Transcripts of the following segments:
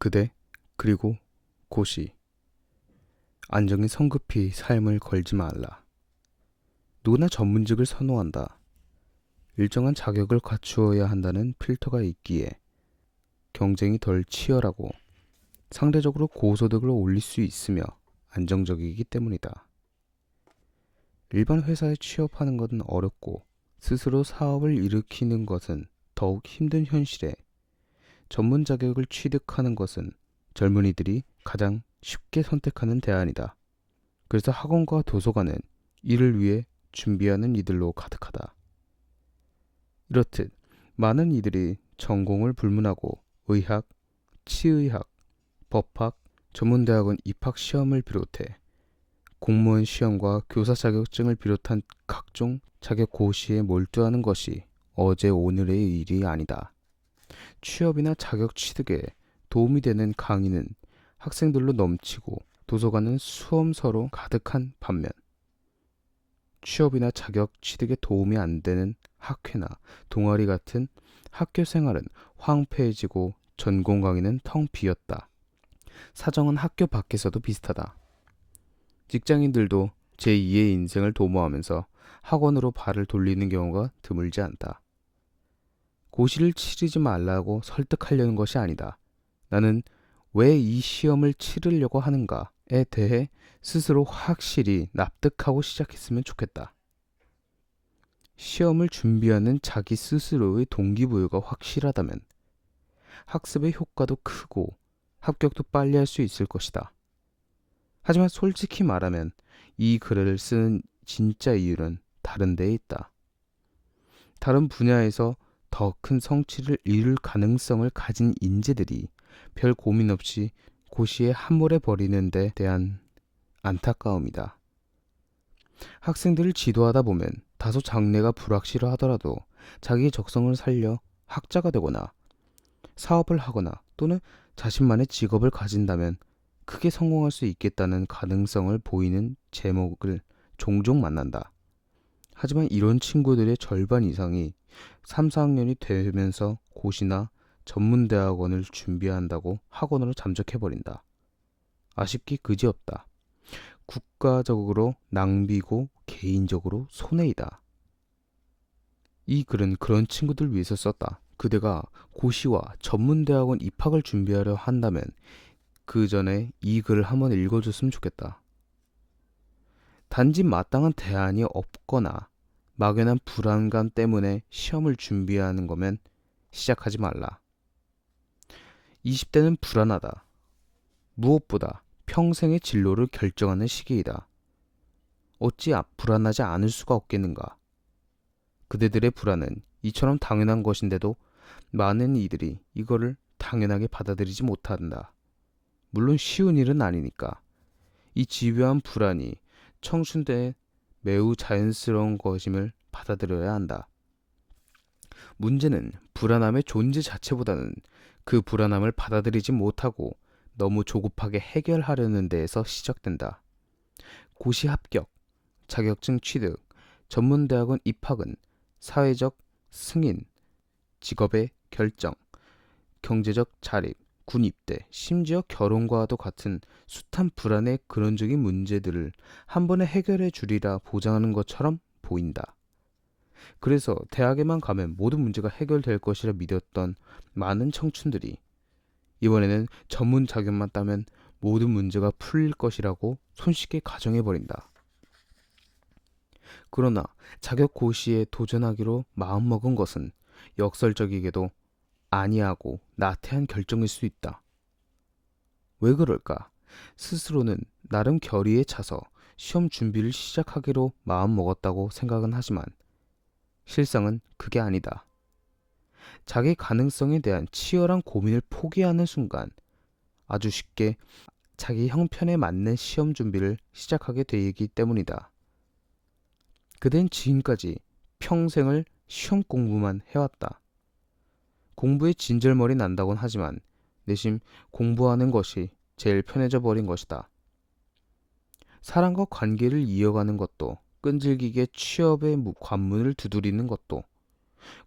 그대 그리고 고시 안정에 성급히 삶을 걸지 말라. 누구나 전문직을 선호한다. 일정한 자격을 갖추어야 한다는 필터가 있기에 경쟁이 덜 치열하고 상대적으로 고소득을 올릴 수 있으며 안정적이기 때문이다. 일반 회사에 취업하는 것은 어렵고 스스로 사업을 일으키는 것은 더욱 힘든 현실에 전문 자격을 취득하는 것은 젊은이들이 가장 쉽게 선택하는 대안이다. 그래서 학원과 도서관은 이를 위해 준비하는 이들로 가득하다. 이렇듯 많은 이들이 전공을 불문하고 의학, 치의학, 법학, 전문대학원 입학 시험을 비롯해 공무원 시험과 교사 자격증을 비롯한 각종 자격 고시에 몰두하는 것이 어제 오늘의 일이 아니다. 취업이나 자격 취득에 도움이 되는 강의는 학생들로 넘치고 도서관은 수험서로 가득한 반면 취업이나 자격 취득에 도움이 안 되는 학회나 동아리 같은 학교 생활은 황폐해지고 전공 강의는 텅 비었다. 사정은 학교 밖에서도 비슷하다. 직장인들도 제2의 인생을 도모하면서 학원으로 발을 돌리는 경우가 드물지 않다. 고시를 치르지 말라고 설득하려는 것이 아니다. 나는 왜 이 시험을 치르려고 하는가에 대해 스스로 확실히 납득하고 시작했으면 좋겠다. 시험을 준비하는 자기 스스로의 동기부여가 확실하다면 학습의 효과도 크고 합격도 빨리 할 수 있을 것이다. 하지만 솔직히 말하면 이 글을 쓰는 진짜 이유는 다른 데에 있다. 다른 분야에서 더 큰 성취를 이룰 가능성을 가진 인재들이 별 고민 없이 고시에 함몰해 버리는 데 대한 안타까움이다. 학생들을 지도하다 보면 다소 장래가 불확실하더라도 자기의 적성을 살려 학자가 되거나 사업을 하거나 또는 자신만의 직업을 가진다면 크게 성공할 수 있겠다는 가능성을 보이는 제목을 종종 만난다. 하지만 이런 친구들의 절반 이상이 3, 4학년이 되면서 고시나 전문대학원을 준비한다고 학원으로 잠적해버린다. 아쉽기 그지없다. 국가적으로 낭비고 개인적으로 손해이다. 이 글은 그런 친구들 위해서 썼다. 그대가 고시와 전문대학원 입학을 준비하려 한다면 그 전에 이 글을 한번 읽어줬으면 좋겠다. 단지 마땅한 대안이 없거나 막연한 불안감 때문에 시험을 준비하는 거면 시작하지 말라. 20대는 불안하다. 무엇보다 평생의 진로를 결정하는 시기이다. 어찌 불안하지 않을 수가 없겠는가? 그대들의 불안은 이처럼 당연한 것인데도 많은 이들이 이거를 당연하게 받아들이지 못한다. 물론 쉬운 일은 아니니까. 이 집요한 불안이 청춘 때 매우 자연스러운 것임을 받아들여야 한다. 문제는 불안함의 존재 자체보다는 그 불안함을 받아들이지 못하고 너무 조급하게 해결하려는 데에서 시작된다. 고시 합격, 자격증 취득, 전문대학원 입학은 사회적 승인, 직업의 결정, 경제적 자립, 군 입대, 심지어 결혼과도 같은 숱한 불안의 근원적인 문제들을 한 번에 해결해 주리라 보장하는 것처럼 보인다. 그래서 대학에만 가면 모든 문제가 해결될 것이라 믿었던 많은 청춘들이 이번에는 전문 자격만 따면 모든 문제가 풀릴 것이라고 손쉽게 가정해버린다. 그러나 자격 고시에 도전하기로 마음먹은 것은 역설적이게도 아니하고 나태한 결정일 수 있다. 왜 그럴까? 스스로는 나름 결의에 차서 시험 준비를 시작하기로 마음먹었다고 생각은 하지만 실상은 그게 아니다. 자기 가능성에 대한 치열한 고민을 포기하는 순간 아주 쉽게 자기 형편에 맞는 시험 준비를 시작하게 되기 때문이다. 그댄 지금까지 평생을 시험 공부만 해왔다. 공부에 진절머리 난다곤 하지만 내심 공부하는 것이 제일 편해져 버린 것이다. 사람과 관계를 이어가는 것도 끈질기게 취업의 관문을 두드리는 것도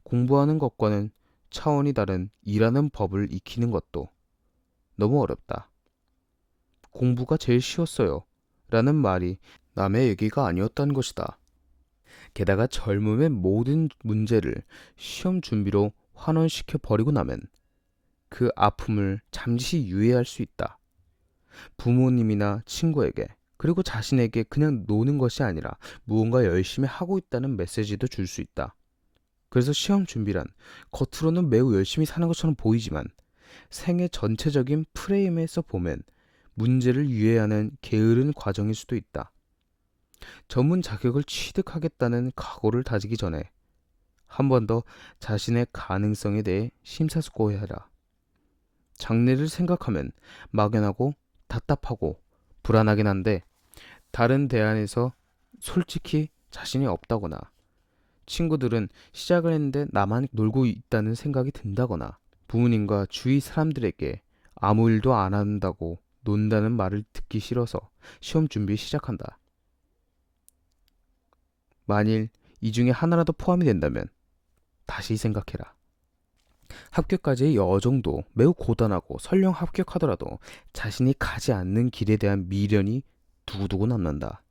공부하는 것과는 차원이 다른 일하는 법을 익히는 것도 너무 어렵다. 공부가 제일 쉬웠어요. 라는 말이 남의 얘기가 아니었다는 것이다. 게다가 젊음의 모든 문제를 시험 준비로 환원시켜 버리고 나면 그 아픔을 잠시 유예할 수 있다. 부모님이나 친구에게 그리고 자신에게 그냥 노는 것이 아니라 무언가 열심히 하고 있다는 메시지도 줄 수 있다. 그래서 시험 준비란 겉으로는 매우 열심히 사는 것처럼 보이지만 생애 전체적인 프레임에서 보면 문제를 유예하는 게으른 과정일 수도 있다. 전문 자격을 취득하겠다는 각오를 다지기 전에 한 번 더 자신의 가능성에 대해 심사숙고해라. 장래를 생각하면 막연하고 답답하고 불안하긴 한데 다른 대안에서 솔직히 자신이 없다거나 친구들은 시작을 했는데 나만 놀고 있다는 생각이 든다거나 부모님과 주위 사람들에게 아무 일도 안 한다고 논다는 말을 듣기 싫어서 시험 준비 시작한다. 만일 이 중에 하나라도 포함이 된다면 다시 생각해라. 합격까지의 여정도 매우 고단하고 설령 합격하더라도 자신이 가지 않는 길에 대한 미련이 두고두고 남는다.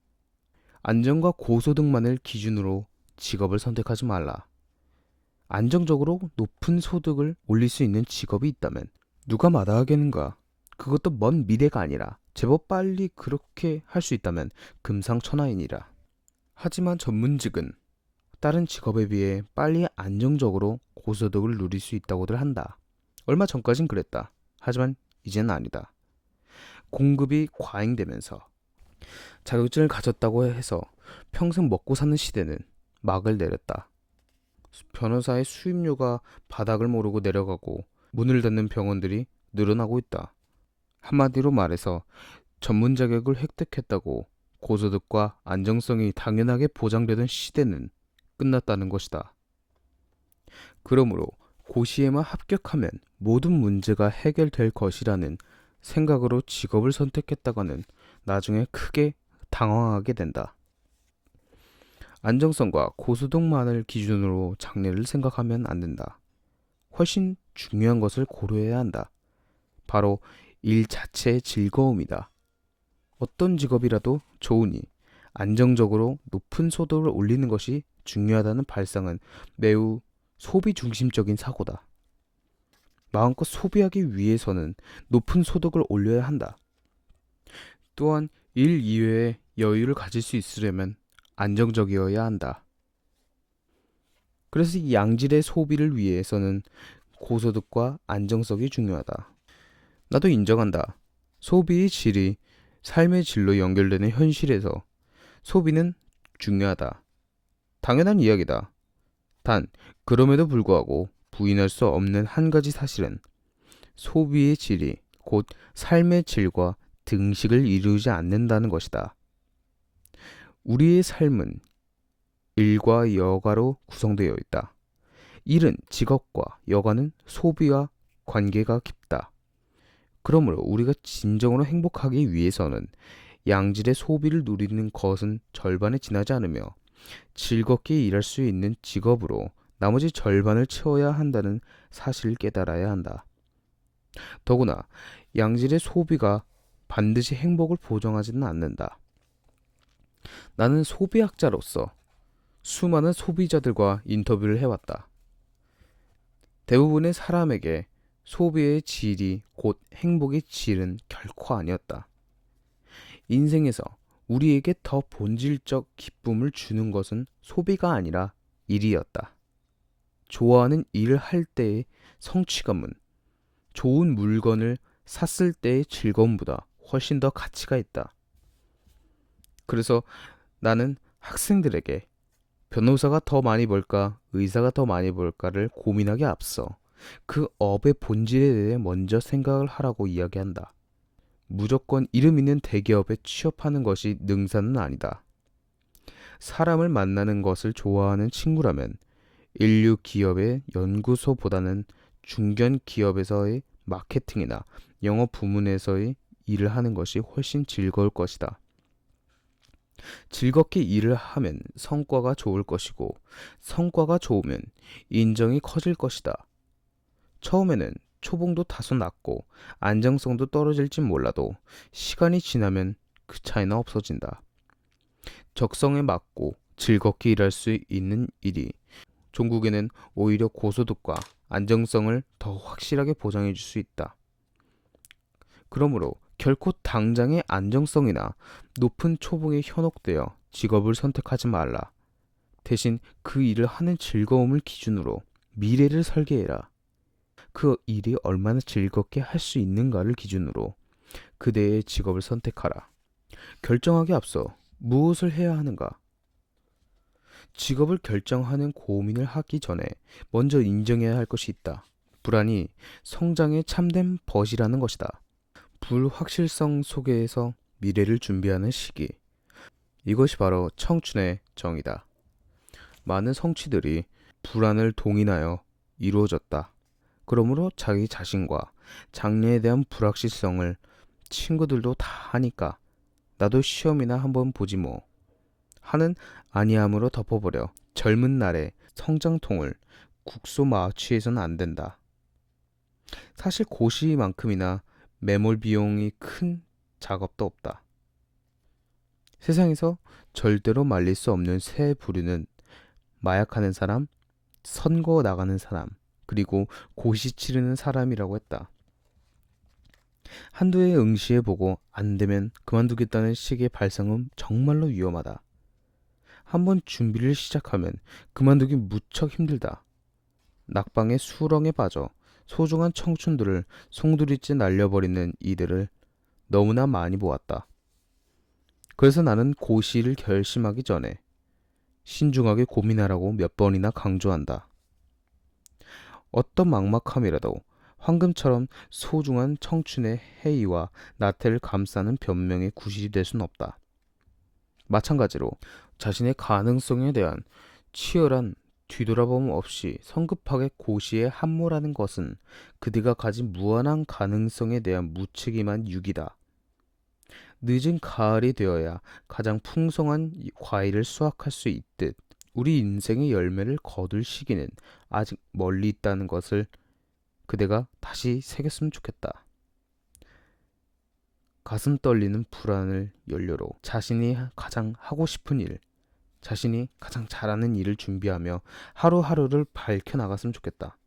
안정과 고소득만을 기준으로 직업을 선택하지 말라. 안정적으로 높은 소득을 올릴 수 있는 직업이 있다면 누가 마다하겠는가? 그것도 먼 미래가 아니라 제법 빨리 그렇게 할 수 있다면 금상첨화이니라. 하지만 전문직은 다른 직업에 비해 빨리 안정적으로 고소득을 누릴 수 있다고들 한다. 얼마 전까진 그랬다. 하지만 이제는 아니다. 공급이 과잉되면서 자격증을 가졌다고 해서 평생 먹고 사는 시대는 막을 내렸다. 변호사의 수임료가 바닥을 모르고 내려가고 문을 닫는 병원들이 늘어나고 있다. 한마디로 말해서 전문 자격을 획득했다고 고소득과 안정성이 당연하게 보장되던 시대는 끝났다는 것이다. 그러므로 고시에만 합격하면 모든 문제가 해결될 것이라는 생각으로 직업을 선택했다가는 나중에 크게 당황하게 된다. 안정성과 고소득만을 기준으로 장래를 생각하면 안 된다. 훨씬 중요한 것을 고려해야 한다. 바로 일 자체의 즐거움이다. 어떤 직업이라도 좋으니 안정적으로 높은 소득을 올리는 것이 중요하다는 발상은 매우 소비 중심적인 사고다. 마음껏 소비하기 위해서는 높은 소득을 올려야 한다. 또한 일 이외에 여유를 가질 수 있으려면 안정적이어야 한다. 그래서 이 양질의 소비를 위해서는 고소득과 안정성이 중요하다. 나도 인정한다. 소비의 질이 삶의 질로 연결되는 현실에서 소비는 중요하다. 당연한 이야기다. 단, 그럼에도 불구하고 부인할 수 없는 한 가지 사실은 소비의 질이 곧 삶의 질과 등식을 이루지 않는다는 것이다. 우리의 삶은 일과 여가로 구성되어 있다. 일은 직업과 여가는 소비와 관계가 깊다. 그러므로 우리가 진정으로 행복하기 위해서는 양질의 소비를 누리는 것은 절반에 지나지 않으며 즐겁게 일할 수 있는 직업으로 나머지 절반을 채워야 한다는 사실을 깨달아야 한다. 더구나 양질의 소비가 반드시 행복을 보장하지는 않는다. 나는 소비학자로서 수많은 소비자들과 인터뷰를 해왔다. 대부분의 사람에게 소비의 질이 곧 행복의 질은 결코 아니었다. 인생에서 우리에게 더 본질적 기쁨을 주는 것은 소비가 아니라 일이었다. 좋아하는 일을 할 때의 성취감은 좋은 물건을 샀을 때의 즐거움보다 훨씬 더 가치가 있다. 그래서 나는 학생들에게 변호사가 더 많이 벌까, 의사가 더 많이 벌까를 고민하기 앞서 그 업의 본질에 대해 먼저 생각을 하라고 이야기한다. 무조건 이름 있는 대기업에 취업하는 것이 능사는 아니다. 사람을 만나는 것을 좋아하는 친구라면 인류 기업의 연구소보다는 중견 기업에서의 마케팅이나 영업 부문에서의 일을 하는 것이 훨씬 즐거울 것이다. 즐겁게 일을 하면 성과가 좋을 것이고 성과가 좋으면 인정이 커질 것이다. 처음에는 초봉도 다소 낮고 안정성도 떨어질진 몰라도 시간이 지나면 그 차이는 없어진다. 적성에 맞고 즐겁게 일할 수 있는 일이 종국에는 오히려 고소득과 안정성을 더 확실하게 보장해 줄 수 있다. 그러므로 결코 당장의 안정성이나 높은 초봉에 현혹되어 직업을 선택하지 말라. 대신 그 일을 하는 즐거움을 기준으로 미래를 설계해라. 그 일이 얼마나 즐겁게 할 수 있는가를 기준으로 그대의 직업을 선택하라. 결정하기 앞서 무엇을 해야 하는가? 직업을 결정하는 고민을 하기 전에 먼저 인정해야 할 것이 있다. 불안이 성장의 참된 벗이라는 것이다. 불확실성 속에서 미래를 준비하는 시기. 이것이 바로 청춘의 정의다. 많은 성취들이 불안을 동인하여 이루어졌다. 그러므로 자기 자신과 장래에 대한 불확실성을 친구들도 다 하니까 나도 시험이나 한번 보지 뭐 하는 아니함으로 덮어버려 젊은 날의 성장통을 국소 마취해서는 안 된다. 사실 고시만큼이나 매몰 비용이 큰 작업도 없다. 세상에서 절대로 말릴 수 없는 세 부류는 마약하는 사람, 선거 나가는 사람, 그리고 고시 치르는 사람이라고 했다. 한두 해 응시해보고 안 되면 그만두겠다는 식의 발상은 정말로 위험하다. 한번 준비를 시작하면 그만두기 무척 힘들다. 낙방의 수렁에 빠져 소중한 청춘들을 송두리째 날려버리는 이들을 너무나 많이 보았다. 그래서 나는 고시를 결심하기 전에 신중하게 고민하라고 몇 번이나 강조한다. 어떤 막막함이라도 황금처럼 소중한 청춘의 해이와 나태를 감싸는 변명의 구실이 될 수는 없다. 마찬가지로 자신의 가능성에 대한 치열한 뒤돌아봄 없이 성급하게 고시에 함몰하는 것은 그대가 가진 무한한 가능성에 대한 무책임한 유기다. 늦은 가을이 되어야 가장 풍성한 과일을 수확할 수 있듯 우리 인생의 열매를 거둘 시기는 아직 멀리 있다는 것을 그대가 다시 새겼으면 좋겠다. 가슴 떨리는 불안을 연료로 자신이 가장 하고 싶은 일, 자신이 가장 잘하는 일을 준비하며 하루하루를 밝혀나갔으면 좋겠다.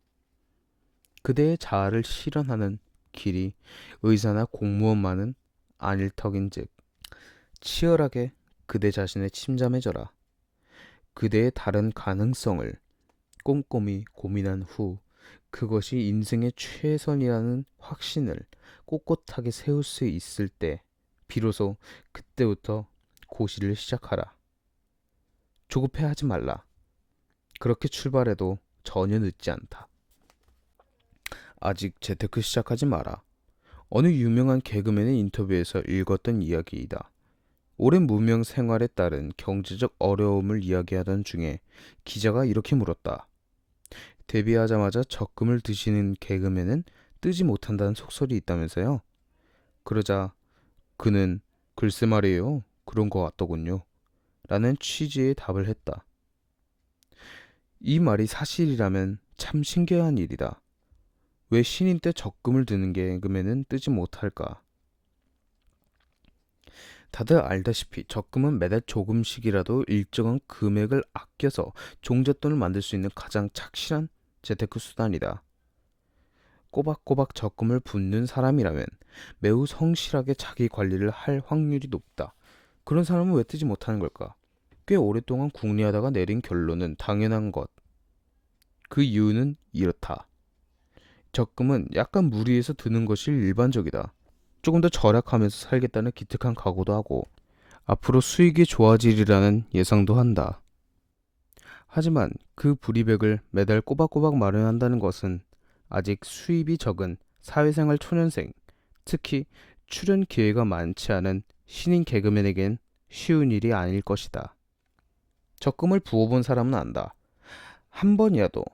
그대의 자아를 실현하는 길이 의사나 공무원만은 아닐 터인즉 치열하게 그대 자신에 침잠해져라. 그대의 다른 가능성을 꼼꼼히 고민한 후 그것이 인생의 최선이라는 확신을 꼿꼿하게 세울 수 있을 때 비로소 그때부터 고시를 시작하라. 조급해하지 말라. 그렇게 출발해도 전혀 늦지 않다. 아직 재테크 시작하지 마라. 어느 유명한 개그맨의 인터뷰에서 읽었던 이야기이다. 오랜 무명 생활에 따른 경제적 어려움을 이야기하던 중에 기자가 이렇게 물었다. 데뷔하자마자 적금을 드시는 개그맨은 뜨지 못한다는 속설이 있다면서요? 그러자 그는 글쎄 말이에요. 그런 것 같더군요. 라는 취지의 답을 했다. 이 말이 사실이라면 참 신기한 일이다. 왜 신인 때 적금을 드는 개그맨은 뜨지 못할까? 다들 알다시피 적금은 매달 조금씩이라도 일정한 금액을 아껴서 종잣돈을 만들 수 있는 가장 착실한 재테크 수단이다. 꼬박꼬박 적금을 붓는 사람이라면 매우 성실하게 자기 관리를 할 확률이 높다. 그런 사람은 왜 뜨지 못하는 걸까? 꽤 오랫동안 궁리하다가 내린 결론은 당연한 것. 그 이유는 이렇다. 적금은 약간 무리해서 드는 것이 일반적이다. 조금 더 절약하면서 살겠다는 기특한 각오도 하고 앞으로 수익이 좋아지리라는 예상도 한다. 하지만 그 불이백을 매달 꼬박꼬박 마련한다는 것은 아직 수입이 적은 사회생활 초년생, 특히 출연 기회가 많지 않은 신인 개그맨에겐 쉬운 일이 아닐 것이다. 적금을 부어본 사람은 안다. 한 번이라도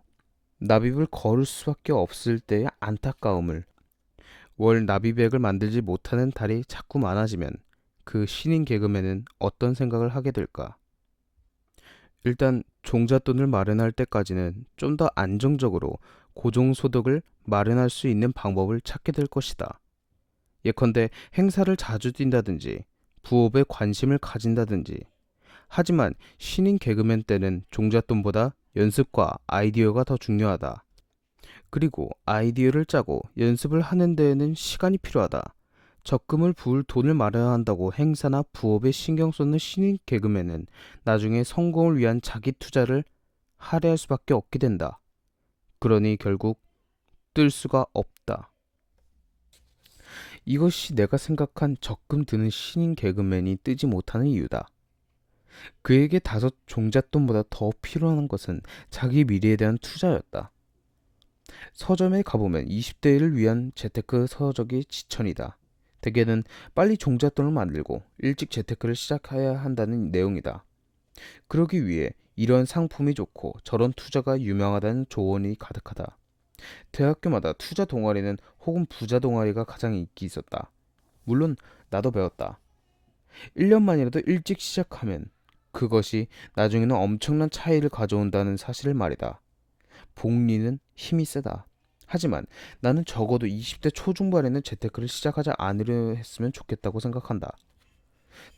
납입을 거를 수밖에 없을 때의 안타까움을 월 납입액을 만들지 못하는 달이 자꾸 많아지면 그 신인 개그맨은 어떤 생각을 하게 될까? 일단 종잣돈을 마련할 때까지는 좀 더 안정적으로 고정소득을 마련할 수 있는 방법을 찾게 될 것이다. 예컨대 행사를 자주 뛴다든지 부업에 관심을 가진다든지. 하지만 신인 개그맨 때는 종잣돈보다 연습과 아이디어가 더 중요하다. 그리고 아이디어를 짜고 연습을 하는 데에는 시간이 필요하다. 적금을 부을 돈을 마련한다고 행사나 부업에 신경 쏟는 신인 개그맨은 나중에 성공을 위한 자기 투자를 할애할 수밖에 없게 된다. 그러니 결국 뜰 수가 없다. 이것이 내가 생각한 적금 드는 신인 개그맨이 뜨지 못하는 이유다. 그에게 다소 종잣돈보다 더 필요한 것은 자기 미래에 대한 투자였다. 서점에 가보면 20대를 위한 재테크 서적이 지천이다. 대개는 빨리 종잣돈을 만들고 일찍 재테크를 시작해야 한다는 내용이다. 그러기 위해 이런 상품이 좋고 저런 투자가 유명하다는 조언이 가득하다. 대학교마다 투자 동아리는 혹은 부자 동아리가 가장 인기 있었다. 물론 나도 배웠다. 1년만이라도 일찍 시작하면 그것이 나중에는 엄청난 차이를 가져온다는 사실을 말이다. 복리는 힘이 세다. 하지만 나는 적어도 20대 초중반에는 재테크를 시작하지 않으려 했으면 좋겠다고 생각한다.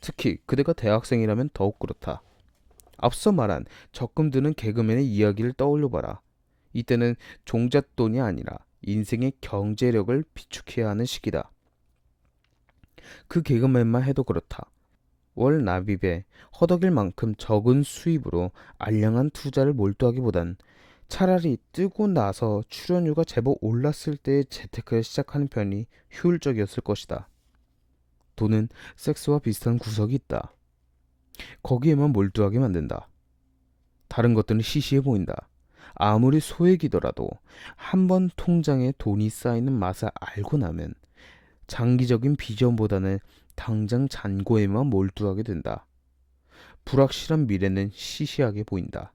특히 그대가 대학생이라면 더욱 그렇다. 앞서 말한 적금 드는 개그맨의 이야기를 떠올려봐라. 이때는 종잣돈이 아니라 인생의 경제력을 비축해야 하는 시기다. 그 개그맨만 해도 그렇다. 월 납입에 허덕일 만큼 적은 수입으로 알량한 투자를 몰두하기보단 차라리 뜨고 나서 출연료가 제법 올랐을 때 재테크를 시작하는 편이 효율적이었을 것이다. 돈은 섹스와 비슷한 구석이 있다. 거기에만 몰두하게 만든다. 다른 것들은 시시해 보인다. 아무리 소액이더라도 한번 통장에 돈이 쌓이는 맛을 알고 나면 장기적인 비전보다는 당장 잔고에만 몰두하게 된다. 불확실한 미래는 시시하게 보인다.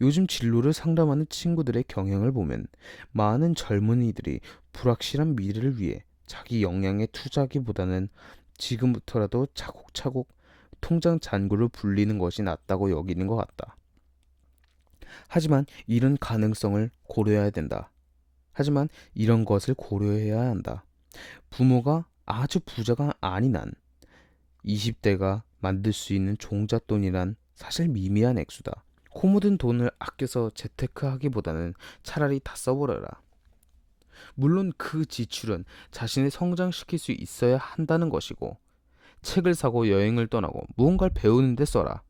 요즘 진로를 상담하는 친구들의 경향을 보면 많은 젊은이들이 불확실한 미래를 위해 자기 역량에 투자하기보다는 지금부터라도 차곡차곡 통장 잔고를 불리는 것이 낫다고 여기는 것 같다. 하지만 이런 가능성을 고려해야 된다. 하지만 이런 것을 고려해야 한다. 부모가 아주 부자가 아닌 한 20대가 만들 수 있는 종잣돈이란 사실 미미한 액수다. 코 묻은 돈을 아껴서 재테크하기보다는 차라리 다 써버려라. 물론 그 지출은 자신을 성장시킬 수 있어야 한다는 것이고, 책을 사고 여행을 떠나고 무언가를 배우는 데 써라.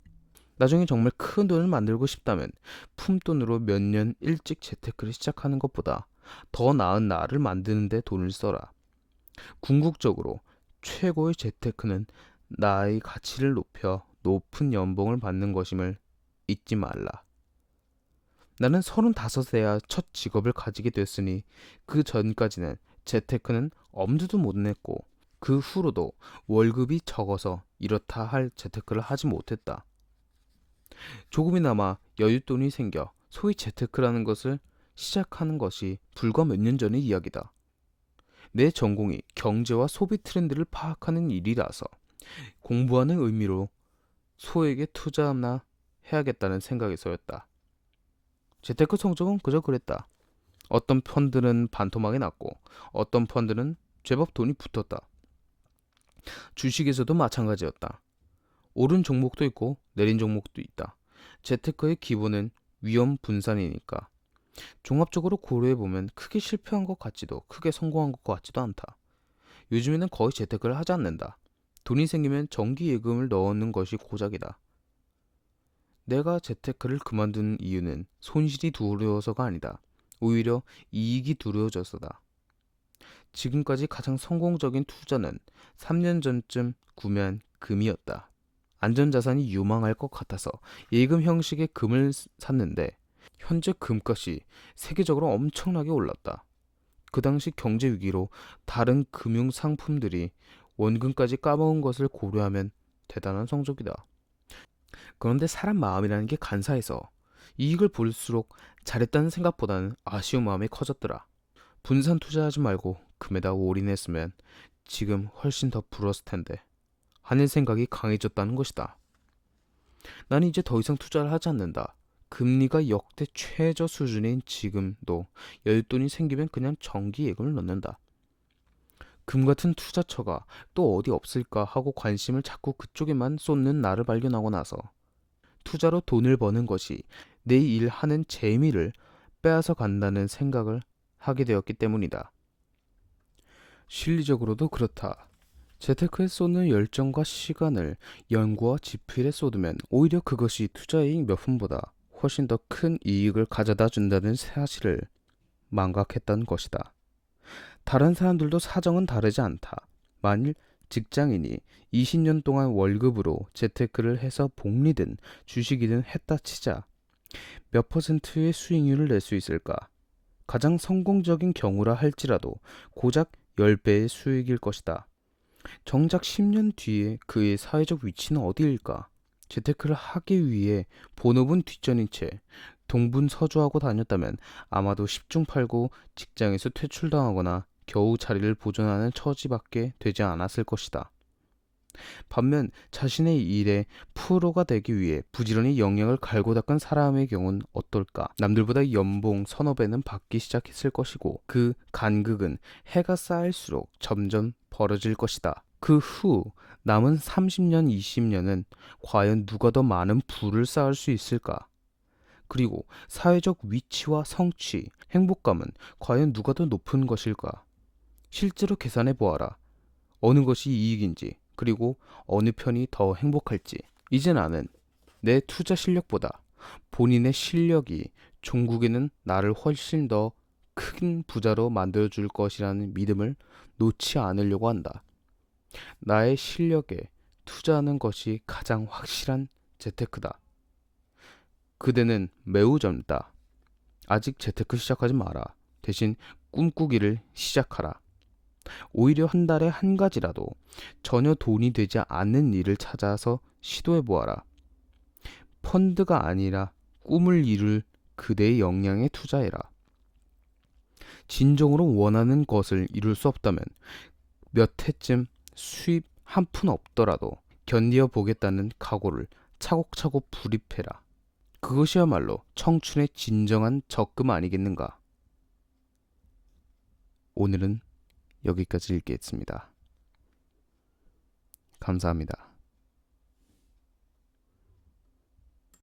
나중에 정말 큰 돈을 만들고 싶다면 푼돈으로 몇 년 일찍 재테크를 시작하는 것보다 더 나은 나를 만드는 데 돈을 써라. 궁극적으로 최고의 재테크는 나의 가치를 높여 높은 연봉을 받는 것임을 잊지 말라. 나는 35에야 첫 직업을 가지게 됐으니 그 전까지는 재테크는 엄두도 못 냈고 그 후로도 월급이 적어서 이렇다 할 재테크를 하지 못했다. 조금이나마 여윳돈이 생겨 소위 재테크라는 것을 시작하는 것이 불과 몇 년 전의 이야기다. 내 전공이 경제와 소비 트렌드를 파악하는 일이라서 공부하는 의미로 소액의 투자나 해야겠다는 생각에서였다. 재테크 성적은 그저 그랬다. 어떤 펀드는 반토막이 났고 어떤 펀드는 제법 돈이 붙었다. 주식에서도 마찬가지였다. 오른 종목도 있고 내린 종목도 있다. 재테크의 기본은 위험 분산이니까. 종합적으로 고려해보면 크게 실패한 것 같지도 크게 성공한 것 같지도 않다. 요즘에는 거의 재테크를 하지 않는다. 돈이 생기면 정기 예금을 넣는 것이 고작이다. 내가 재테크를 그만둔 이유는 손실이 두려워서가 아니다. 오히려 이익이 두려워져서다. 지금까지 가장 성공적인 투자는 3년 전쯤 구매한 금이었다. 안전자산이 유망할 것 같아서 예금 형식의 금을 샀는데 현재 금값이 세계적으로 엄청나게 올랐다. 그 당시 경제 위기로 다른 금융 상품들이 원금까지 까먹은 것을 고려하면 대단한 성적이다. 그런데 사람 마음이라는 게 간사해서 이익을 볼수록 잘했다는 생각보다는 아쉬운 마음이 커졌더라. 분산 투자하지 말고 금에다 올인했으면 지금 훨씬 더 불었을 텐데 하는 생각이 강해졌다는 것이다. 나는 이제 더 이상 투자를 하지 않는다. 금리가 역대 최저 수준인 지금도 여윳돈이 생기면 그냥 정기 예금을 넣는다. 금 같은 투자처가 또 어디 없을까 하고 관심을 자꾸 그쪽에만 쏟는 나를 발견하고 나서 투자로 돈을 버는 것이 내 일하는 재미를 빼앗아 간다는 생각을 하게 되었기 때문이다. 실리적으로도 그렇다. 재테크에 쏟는 열정과 시간을 연구와 지필에 쏟으면 오히려 그것이 투자이익 몇 푼보다 훨씬 더 큰 이익을 가져다 준다는 사실을 망각했던 것이다. 다른 사람들도 사정은 다르지 않다. 만일 직장인이 20년 동안 월급으로 재테크를 해서 복리든 주식이든 했다 치자 몇 퍼센트의 수익률을 낼 수 있을까? 가장 성공적인 경우라 할지라도 고작 10배의 수익일 것이다. 정작 10년 뒤에 그의 사회적 위치는 어디일까? 재테크를 하기 위해 본업은 뒷전인 채 동분서주하고 다녔다면 아마도 10중 8구 직장에서 퇴출당하거나 겨우 자리를 보존하는 처지밖에 되지 않았을 것이다. 반면 자신의 일에 프로가 되기 위해 부지런히 영역을 갈고 닦은 사람의 경우는 어떨까? 남들보다 연봉 서너 배는 받기 시작했을 것이고 그 간극은 해가 쌓일수록 점점 벌어질 것이다. 그 후 남은 30년, 20년은 과연 누가 더 많은 부를 쌓을 수 있을까? 그리고 사회적 위치와 성취, 행복감은 과연 누가 더 높은 것일까? 실제로 계산해 보아라. 어느 것이 이익인지, 그리고 어느 편이 더 행복할지. 이제 나는 내 투자 실력보다 본인의 실력이 종국에는 나를 훨씬 더 큰 부자로 만들어줄 것이라는 믿음을 놓지 않으려고 한다. 나의 실력에 투자하는 것이 가장 확실한 재테크다. 그대는 매우 젊다. 아직 재테크 시작하지 마라. 대신 꿈꾸기를 시작하라. 오히려 한 달에 한 가지라도 전혀 돈이 되지 않는 일을 찾아서 시도해 보아라. 펀드가 아니라 꿈을 이룰 그대의 역량에 투자해라. 진정으로 원하는 것을 이룰 수 없다면 몇 해쯤 수입 한 푼 없더라도 견디어 보겠다는 각오를 차곡차곡 불입해라. 그것이야말로 청춘의 진정한 적금 아니겠는가. 오늘은 여기까지 읽겠습니다. 감사합니다.